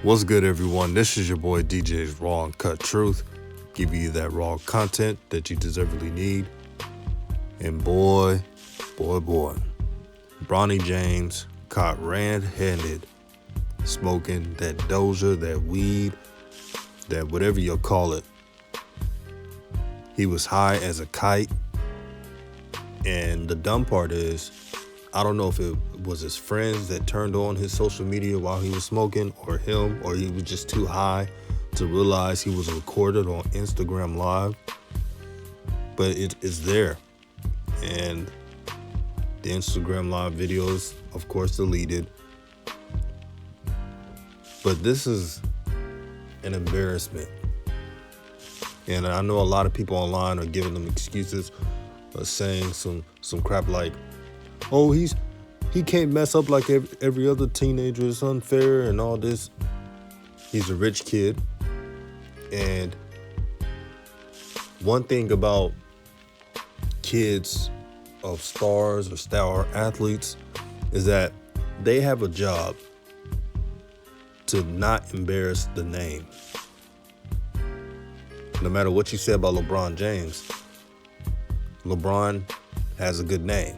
What's good, everyone? This is your boy DJ's Raw and Cut Truth, giving you that raw content that you deservedly need. And boy, Bronny James caught red-handed smoking that doja, that weed, that whatever you'll call it. He was high as a kite. And the dumb part is, I don't know if it was his friends that turned on his social media while he was smoking, or him, or he was just too high to realize he was recorded on Instagram Live. But it is there. And the Instagram Live videos, of course, deleted. But this is an embarrassment. And I know a lot of people online are giving them excuses, saying some crap like, oh, he can't mess up like every other teenager. It's unfair and all this. He's a rich kid. And one thing about kids of stars or star athletes is that they have a job to not embarrass the name. No matter what you say about LeBron James, LeBron has a good name.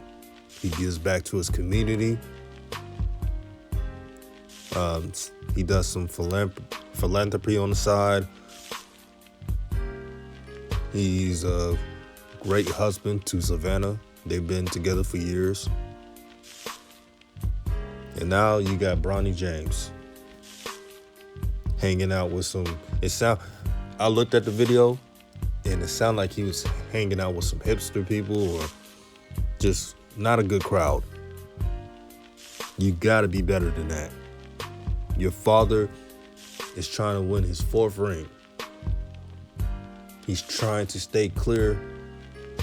He gives back to his community. He does some philanthropy on the side. He's a great husband to Savannah. They've been together for years. And now you got Bronny James hanging out with I looked at the video and it sounded like he was hanging out with some hipster people or just not a good crowd. You gotta be better than that. Your father is trying to win his fourth ring. He's trying to stay clear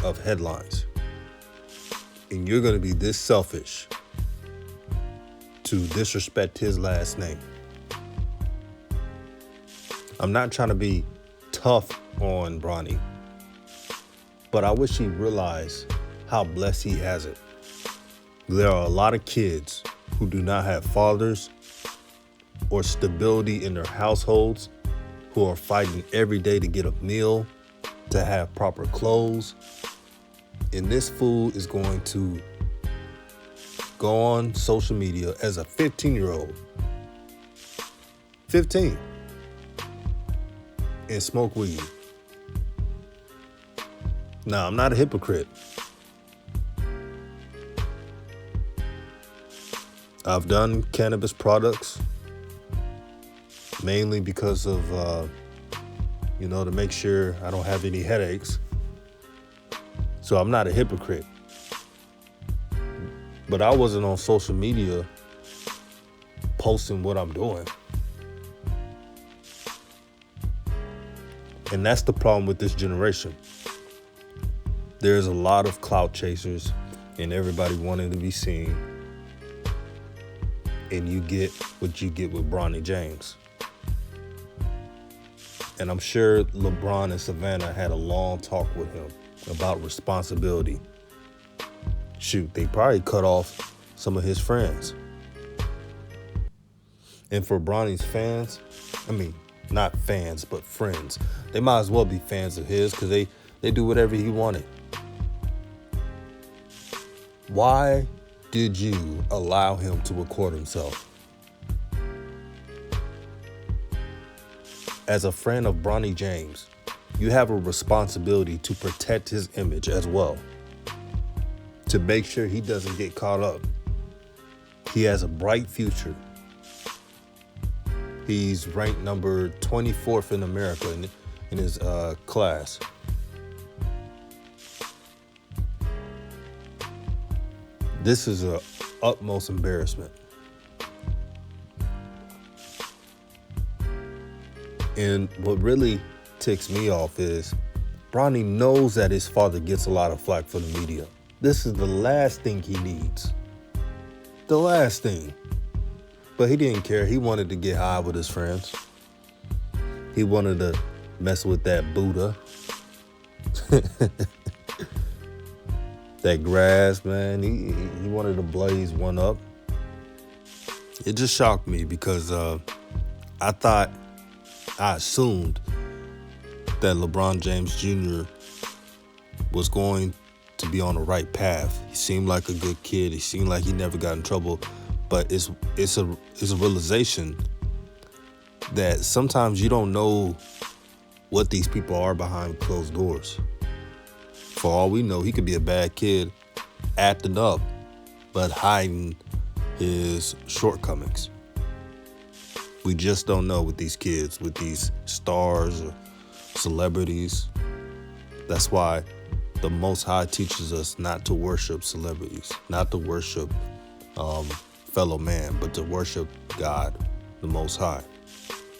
of headlines. And you're gonna be this selfish to disrespect his last name. I'm not trying to be tough on Bronny, but I wish he realized how blessed he has it. There are a lot of kids who do not have fathers or stability in their households, who are fighting every day to get a meal, to have proper clothes. And this fool is going to go on social media as a 15-year-old, 15, and smoke weed. Now, I'm not a hypocrite. I've done cannabis products mainly because of, to make sure I don't have any headaches. So I'm not a hypocrite. But I wasn't on social media posting what I'm doing. And that's the problem with this generation. There's a lot of clout chasers and everybody wanting to be seen. And you get what you get with Bronny James. And I'm sure LeBron and Savannah had a long talk with him about responsibility. Shoot, they probably cut off some of his friends. And for Bronny's fans, not fans, but friends, they might as well be fans of his because they do whatever he wanted. Why did you allow him to record himself? As a friend of Bronny James, you have a responsibility to protect his image as well, to make sure he doesn't get caught up. He has a bright future. He's ranked number 24th in America in his class. This is a utmost embarrassment. And what really ticks me off is Bronny knows that his father gets a lot of flack from the media. This is the last thing he needs. The last thing. But he didn't care. He wanted to get high with his friends. He wanted to mess with that Buddha. That grass, man. He wanted to blaze one up. It just shocked me because I assumed that LeBron James Jr. was going to be on the right path. He seemed like a good kid. He seemed like he never got in trouble. But it's a realization that sometimes you don't know what these people are behind closed doors. For all we know, he could be a bad kid acting up, but hiding his shortcomings. We just don't know with these kids, with these stars or celebrities. That's why the Most High teaches us not to worship celebrities, not to worship fellow man, but to worship God, the Most High.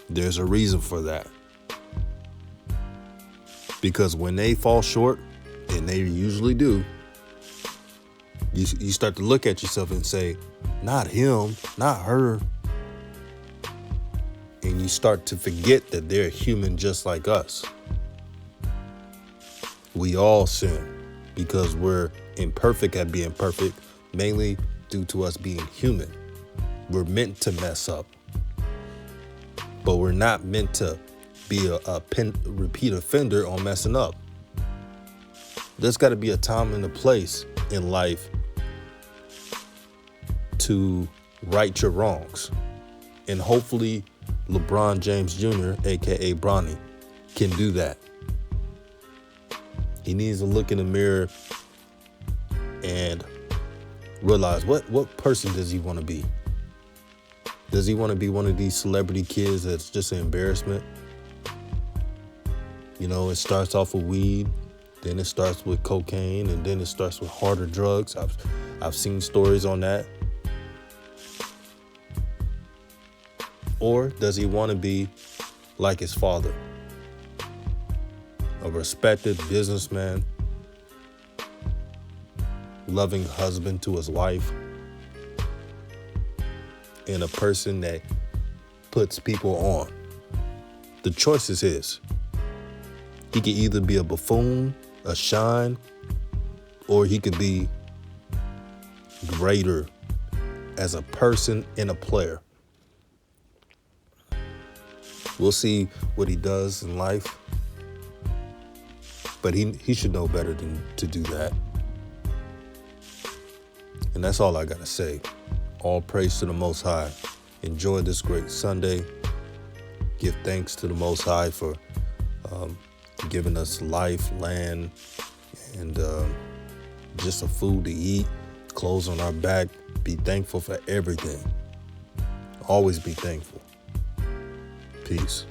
There's a reason for that. Because when they fall short, and they usually do, you start to look at yourself and say, not him, not her. And you start to forget that they're human just like us. We all sin because we're imperfect at being perfect, mainly due to us being human. We're meant to mess up, but we're not meant to be a repeat offender on messing up. There's got to be a time and a place in life to right your wrongs. And hopefully LeBron James Jr., aka Bronny, can do that. He needs to look in the mirror and realize what person does he want to be? Does he want to be one of these celebrity kids that's just an embarrassment? You know, it starts off with weed, then it starts with cocaine, and then it starts with harder drugs. I've seen stories on that. Or does he want to be like his father? A respected businessman, loving husband to his wife, and a person that puts people on. The choice is his. He could either be a buffoon, a shine, or he could be greater as a person and a player. We'll see what he does in life, but he should know better than to do that. And that's all I got to say. All praise to the Most High. Enjoy this great Sunday. Give thanks to the Most High for giving us life, land, and just a food to eat, clothes on our back. Be thankful for everything. Always be thankful. Peace.